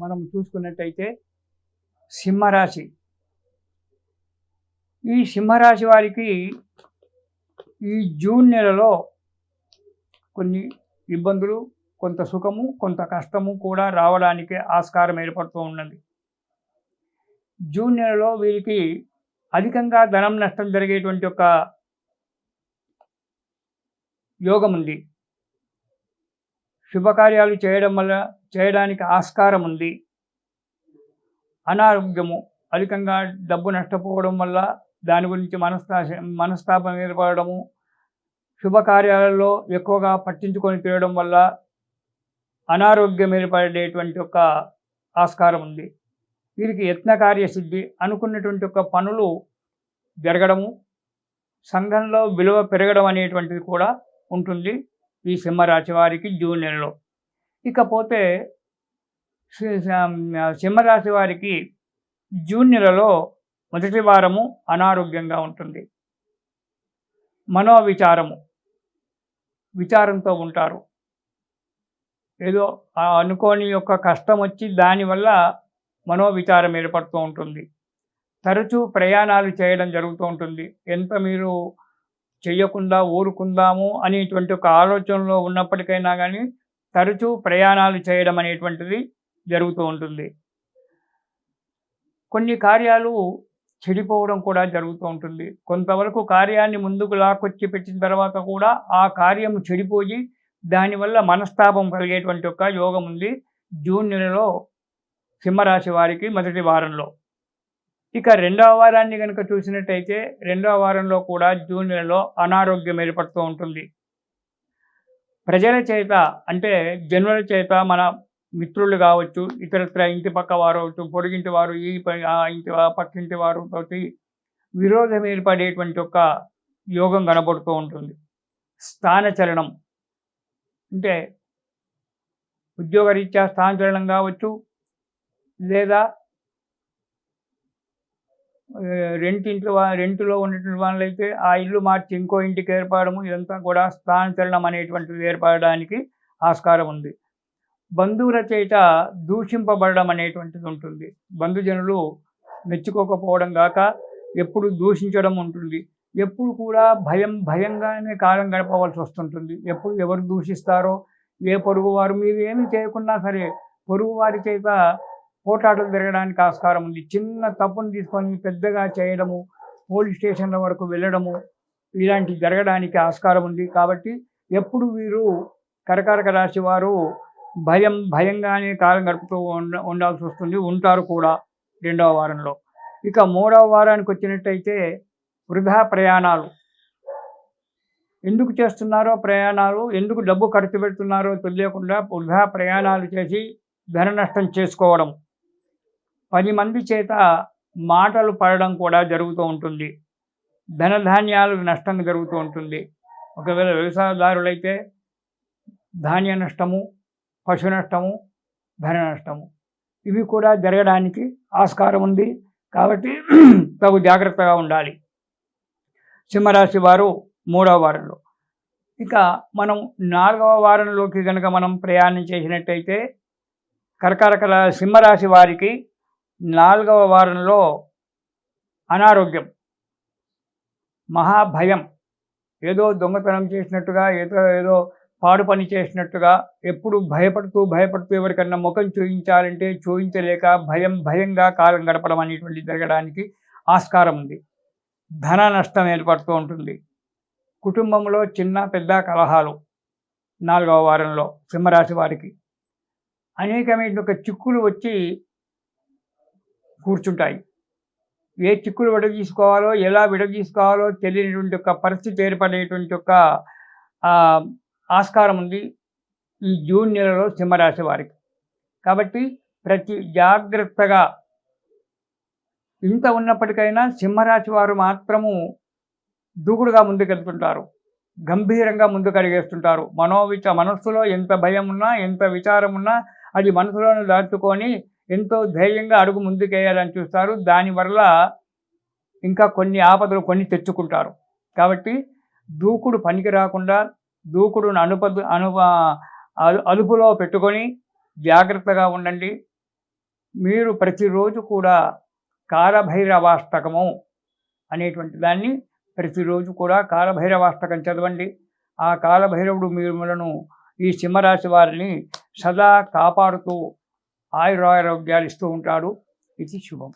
మనం చూసుకున్నట్టయితే సింహరాశి. ఈ సింహరాశి వారికి ఈ జూన్ నెలలో కొన్ని ఇబ్బందులు, కొంత సుఖము, కొంత కష్టము కూడా రావడానికి ఆస్కారం ఏర్పడుతూ ఉన్నది. జూన్ నెలలో వీరికి అధికంగా ధనం నష్టం జరిగేటువంటి ఒక యోగం ఉంది. శుభకార్యాలు చేయడానికి ఆస్కారం ఉంది. అనారోగ్యము, అధికంగా డబ్బు నష్టపోవడం వల్ల దాని గురించి మనస్తాపం ఏర్పడము, శుభకార్యాలలో ఎక్కువగా పట్టించుకొని తిరగడం వల్ల అనారోగ్యం ఏర్పడేటువంటి ఒక ఆస్కారం ఉంది. వీరికి యత్నకార్య సిద్ధి, అనుకున్నటువంటి ఒక పనులు జరగడము, సంఘంలో విలువ పెరగడం అనేటువంటిది కూడా ఉంటుంది ఈ సింహరాశి వారికి జూన్ నెలలో. ఇకపోతే సింహరాశి వారికి జూన్ నెలలో మొదటి వారము అనారోగ్యంగా ఉంటుంది. విచారంతో ఉంటారు. ఏదో అనుకోని యొక్క కష్టం వచ్చి దానివల్ల మనోవిచారం ఏర్పడుతూ ఉంటుంది. తరచూ ప్రయాణాలు చేయడం జరుగుతూ ఉంటుంది. ఎంత మీరు చేయకుండా ఊరుకుందాము అనేటువంటి ఒక ఆలోచనలో ఉన్నప్పటికైనా కానీ తరచూ ప్రయాణాలు చేయడం అనేటువంటిది జరుగుతూ ఉంటుంది. కొన్ని కార్యాలు చెడిపోవడం కూడా జరుగుతూ ఉంటుంది. కొంతవరకు కార్యాన్ని ముందుకు లాక్కొచ్చి పెట్టిన తర్వాత కూడా ఆ కార్యము చెడిపోయి దానివల్ల మనస్తాపం కలిగేటువంటి ఒక యోగం ఉంది జూన్ నెలలో సింహరాశి వారికి మొదటి వారంలో. ఇక రెండవ వారాన్ని కనుక చూసినట్టయితే రెండవ వారంలో కూడా జూన్ నెలలో అనారోగ్యం ఏర్పడుతూ ఉంటుంది. ప్రజల చేత, అంటే జనుల చేత, మన మిత్రులు కావచ్చు, ఇతరత్ర ఇంటి పక్క వారు అవచ్చు, పొరుగింటి వారు, ఇంటి పక్కింటి వారితోటి విరోధం ఏర్పడేటువంటి ఒక యోగం కనబడుతూ ఉంటుంది. స్థానచలనం అంటే ఉద్యోగరీత్యా స్థానచలనం కావచ్చు, లేదా రెంటులో ఉన్నటువంటి వాళ్ళైతే ఆ ఇల్లు మార్చి ఇంకో ఇంటికి ఏర్పడము, ఇదంతా కూడా స్థానచలనం అనేటువంటిది ఏర్పడడానికి ఆస్కారం ఉంది. బంధువుల చేత దూషింపబడడం అనేటువంటిది ఉంటుంది. బంధుజనులు మెచ్చుకోకపోవడం గాక ఎప్పుడు దూషించడం ఉంటుంది. ఎప్పుడు కూడా భయంగానే కాలం గడపవలసి వస్తుంటుంది. ఎప్పుడు ఎవరు దూషిస్తారో, ఏ పొరుగువారు, మీరు ఏమి చేయకున్నా సరే పొరుగువారి చేత పోటాటలు జరగడానికి ఆస్కారం ఉంది. చిన్న తప్పును తీసుకొని పెద్దగా చేయడము, పోలీస్ స్టేషన్ల వరకు వెళ్ళడము, ఇలాంటివి జరగడానికి ఆస్కారం ఉంది. కాబట్టి ఎప్పుడు వీరు కర్కాటక రాశి వారు భయంగానే కాలం గడుపుతూ ఉండాల్సి వస్తుంది, ఉంటారు కూడా రెండవ వారంలో. ఇక మూడవ వారానికి వచ్చినట్టయితే వృధా ప్రయాణాలు. ఎందుకు చేస్తున్నారో ప్రయాణాలు, ఎందుకు డబ్బు ఖర్చు పెడుతున్నారో తెలియకుండా వృధా ప్రయాణాలు చేసి ధన నష్టం చేసుకోవడం, 10 మంది చేత మాటలు పడడం కూడా జరుగుతూ ఉంటుంది. ధనధాన్యాలు నష్టం జరుగుతూ ఉంటుంది. ఒకవేళ వ్యవసాయదారులైతే ధాన్య నష్టము, పశు నష్టము, ధన నష్టము, ఇవి కూడా జరగడానికి ఆస్కారం ఉంది. కాబట్టి తగు జాగ్రత్తగా ఉండాలి సింహరాశి వారు మూడవ వారంలో. ఇక మనం 4వ వారంలోకి కనుక మనం ప్రయాణం చేసినట్టయితే సింహరాశి వారికి 4వ వారంలో అనారోగ్యం, మహాభయం, ఏదో దొంగతనం చేసినట్టుగా, ఏదో పాడు పని చేసినట్టుగా, ఎప్పుడు భయపడుతూ ఎవరికన్నా ముఖం చూయించాలంటే చూయించలేక భయంగా కాలం గడపడం అనేటువంటి జరగడానికి ఆస్కారం ఉంది. ధన నష్టం ఏర్పడుతూ ఉంటుంది. కుటుంబంలో చిన్న పెద్ద కలహాలు 4వ వారంలో సింహరాశి వారికి అనేకమైన చిక్కులు వచ్చి కూర్చుంటాయి. ఏ చిక్కులు విడదీసుకోవాలో, ఎలా విడదీసుకోవాలో తెలియనటువంటి ఒక పరిస్థితి ఏర్పడేటువంటి ఒక ఆస్కారం ఉంది ఈ జూన్ నెలలో సింహరాశి వారికి. కాబట్టి ప్రతి జాగ్రత్తగా, ఇంత ఉన్నప్పటికైనా సింహరాశి వారు మాత్రము దూకుడుగా ముందుకెళ్తుంటారు, గంభీరంగా ముందుకు అడిగేస్తుంటారు. మనస్సులో ఎంత భయం ఉన్నా, ఎంత విచారం ఉన్నా అది మనసులోనే దాచుకొని ఎంతో ధైర్యంగా అడుగు ముందుకేయాలని చూస్తారు. దానివల్ల ఇంకా కొన్ని ఆపదలు తెచ్చుకుంటారు. కాబట్టి దూకుడు పనికి రాకుండా దూకుడును అదుపులో పెట్టుకొని జాగ్రత్తగా ఉండండి. మీరు ప్రతిరోజు కూడా కాలభైరవాష్టకము అనేటువంటి దాన్ని ప్రతిరోజు కూడా కాలభైరవాష్టకం చదవండి. ఆ కాలభైరవుడు మిమ్మలను, ఈ సింహరాశి వారిని సదా కాపాడుతూ ఆయురారోగ్యాలు ఇస్తూ ఉంటాడు. ఇది శుభం.